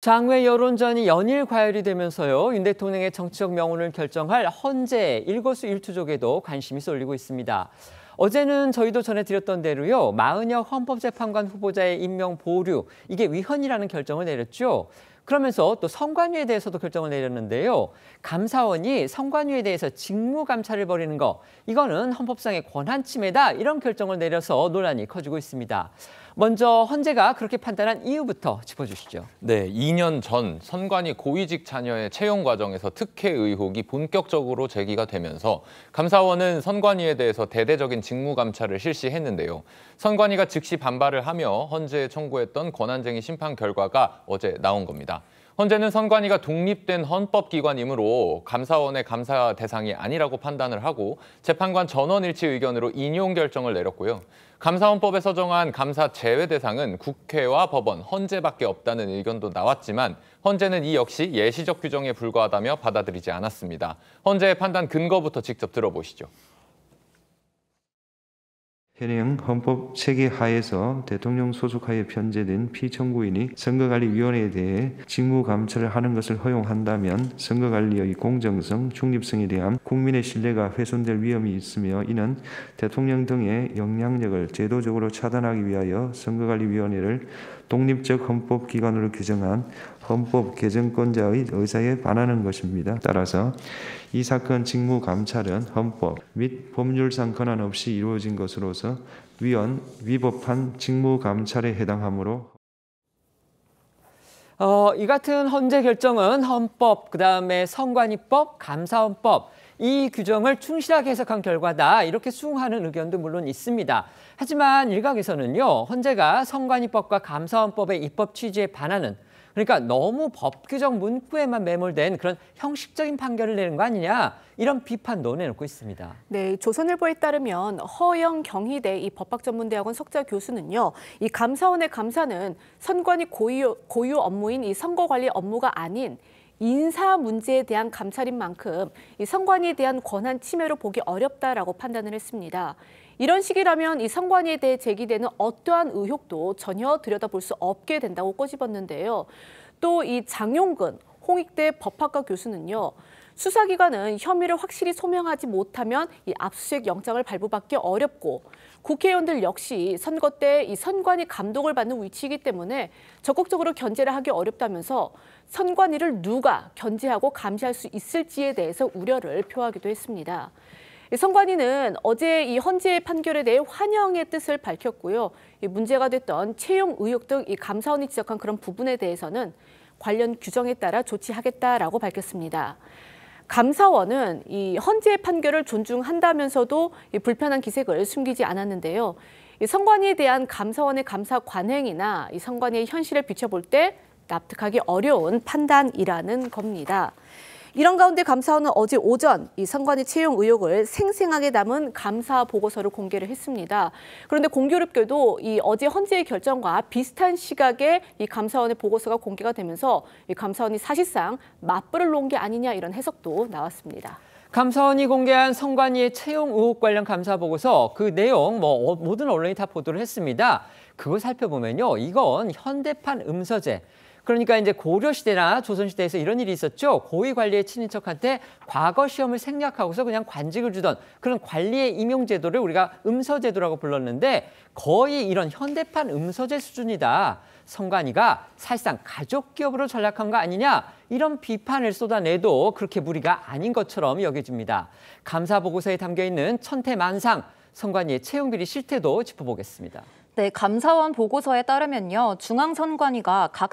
장외 여론전이 연일 과열이 되면서요. 윤 대통령의 정치적 명운을 결정할 헌재 일거수일투족에도 관심이 쏠리고 있습니다. 어제는 저희도 전해드렸던 대로요. 마은혁 헌법재판관 후보자의 임명 보류, 이게 위헌이라는 결정을 내렸죠. 그러면서 또 선관위에 대해서도 결정을 내렸는데요. 감사원이 선관위에 대해서 직무감찰을 벌이는 거, 이거는 헌법상의 권한 침해다, 이런 결정을 내려서 논란이 커지고 있습니다. 먼저 헌재가 그렇게 판단한 이유부터 짚어주시죠. 네, 2년 전 선관위 고위직 자녀의 채용 과정에서 특혜 의혹이 본격적으로 제기가 되면서 감사원은 선관위에 대해서 대대적인 직무 감찰을 실시했는데요. 선관위가 즉시 반발을 하며 헌재에 청구했던 권한쟁의 심판 결과가 어제 나온 겁니다. 헌재는 선관위가 독립된 헌법기관이므로 감사원의 감사 대상이 아니라고 판단을 하고 재판관 전원 일치 의견으로 인용 결정을 내렸고요. 감사원법에 서정한 감사 제외 대상은 국회와 법원, 헌재밖에 없다는 의견도 나왔지만 헌재는 이 역시 예시적 규정에 불과하다며 받아들이지 않았습니다. 헌재의 판단 근거부터 직접 들어보시죠. 현행 헌법 체계 하에서 대통령 소속하에 편제된 피청구인이 선거관리위원회에 대해 직무감찰을 하는 것을 허용한다면 선거관리의 공정성, 중립성에 대한 국민의 신뢰가 훼손될 위험이 있으며 이는 대통령 등의 영향력을 제도적으로 차단하기 위하여 선거관리위원회를 독립적 헌법기관으로 규정한 헌법 개정권자의 의사에 반하는 것입니다. 따라서 이 사건 직무감찰은 헌법 및 법률상 권한 없이 이루어진 것으로서 위법한 직무감찰에 해당하므로 이 같은 헌재 결정은 헌법, 그다음에 선관위법, 감사원법, 이 규정을 충실하게 해석한 결과다, 이렇게 수긍하는 의견도 물론 있습니다. 하지만 일각에서는요, 헌재가 선관위법과 감사원법의 입법 취지에 반하는, 그러니까 너무 법 규정 문구에만 매몰된 그런 형식적인 판결을 내는 거 아니냐, 이런 비판도 내놓고 있습니다. 네, 조선일보에 따르면 허영 경희대 이 법학전문대학원 석좌 교수는요, 이 감사원의 감사는 선관위 고유 업무인 이 선거관리 업무가 아닌 인사 문제에 대한 감찰인 만큼 이 선관위에 대한 권한 침해로 보기 어렵다라고 판단을 했습니다. 이런 식이라면 이 선관위에 대해 제기되는 어떠한 의혹도 전혀 들여다볼 수 없게 된다고 꼬집었는데요. 또 이 장용근 홍익대 법학과 교수는요, 수사기관은 혐의를 확실히 소명하지 못하면 이 압수수색 영장을 발부받기 어렵고 국회의원들 역시 선거 때 이 선관위 감독을 받는 위치이기 때문에 적극적으로 견제를 하기 어렵다면서 선관위를 누가 견제하고 감시할 수 있을지에 대해서 우려를 표하기도 했습니다. 선관위는 어제 이 헌재의 판결에 대해 환영의 뜻을 밝혔고요. 문제가 됐던 채용 의혹 등 이 감사원이 지적한 그런 부분에 대해서는 관련 규정에 따라 조치하겠다라고 밝혔습니다. 감사원은 이 헌재의 판결을 존중한다면서도 이 불편한 기색을 숨기지 않았는데요. 이 선관위에 대한 감사원의 감사 관행이나 이 선관위의 현실을 비춰볼 때 납득하기 어려운 판단이라는 겁니다. 이런 가운데 감사원은 어제 오전 이 선관위 채용 의혹을 생생하게 담은 감사 보고서를 공개를 했습니다. 그런데 공교롭게도 이 어제 헌재의 결정과 비슷한 시각에 이 감사원의 보고서가 공개가 되면서 이 감사원이 사실상 맞불을 놓은 게 아니냐, 이런 해석도 나왔습니다. 감사원이 공개한 선관위의 채용 의혹 관련 감사 보고서, 그 내용 모든 언론이 다 보도를 했습니다. 그걸 살펴보면요, 이건 현대판 음서제. 그러니까 이제 고려시대나 조선시대에서 이런 일이 있었죠. 고위 관리의 친인척한테 과거 시험을 생략하고서 그냥 관직을 주던 그런 관리의 임용제도를 우리가 음서제도라고 불렀는데, 거의 이런 현대판 음서제 수준이다. 선관위가 사실상 가족기업으로 전락한 거 아니냐, 이런 비판을 쏟아내도 그렇게 무리가 아닌 것처럼 여겨집니다. 감사 보고서에 담겨있는 천태만상, 선관위의 채용비리 실태도 짚어보겠습니다. 네, 감사원 보고서에 따르면요, 중앙선관위와 각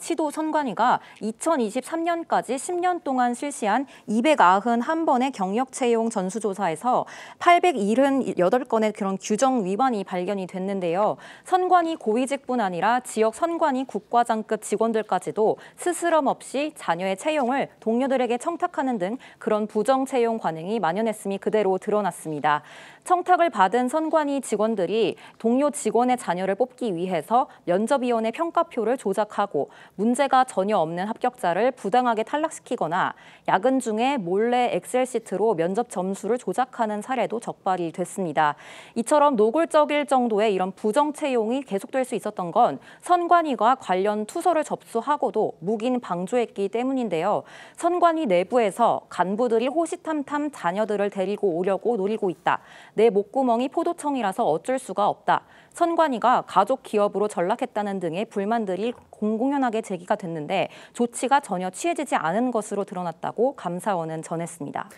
시도 선관위가 2023년까지 10년 동안 실시한 291번의 경력 채용 전수조사에서 878건의 그런 규정 위반이 발견이 됐는데요. 선관위 고위직뿐 아니라 지역 선관위 국과장급 직원들까지도 스스럼 없이 자녀의 채용을 동료들에게 청탁하는 등 그런 부정 채용 관행이 만연했음이 그대로 드러났습니다. 청탁을 받은 선관위 직원들이 동료 직원의 자녀를 뽑기 위해서 면접위원회 평가표를 조작하고 문제가 전혀 없는 합격자를 부당하게 탈락시키거나 야근 중에 몰래 엑셀 시트로 면접 점수를 조작하는 사례도 적발이 됐습니다. 이처럼 노골적일 정도의 이런 부정 채용이 계속될 수 있었던 건 선관위가 관련 투서를 접수하고도 묵인 방조했기 때문인데요. 선관위 내부에서 간부들이 호시탐탐 자녀들을 데리고 오려고 노리고 있다. 내 목구멍이 포도청이라서 어쩔 수가 없다. 선관위가 가족 기업으로 전락했다는 등의 불만들이 공공연하게 제기가 됐는데 조치가 전혀 취해지지 않은 것으로 드러났다고 감사원은 전했습니다.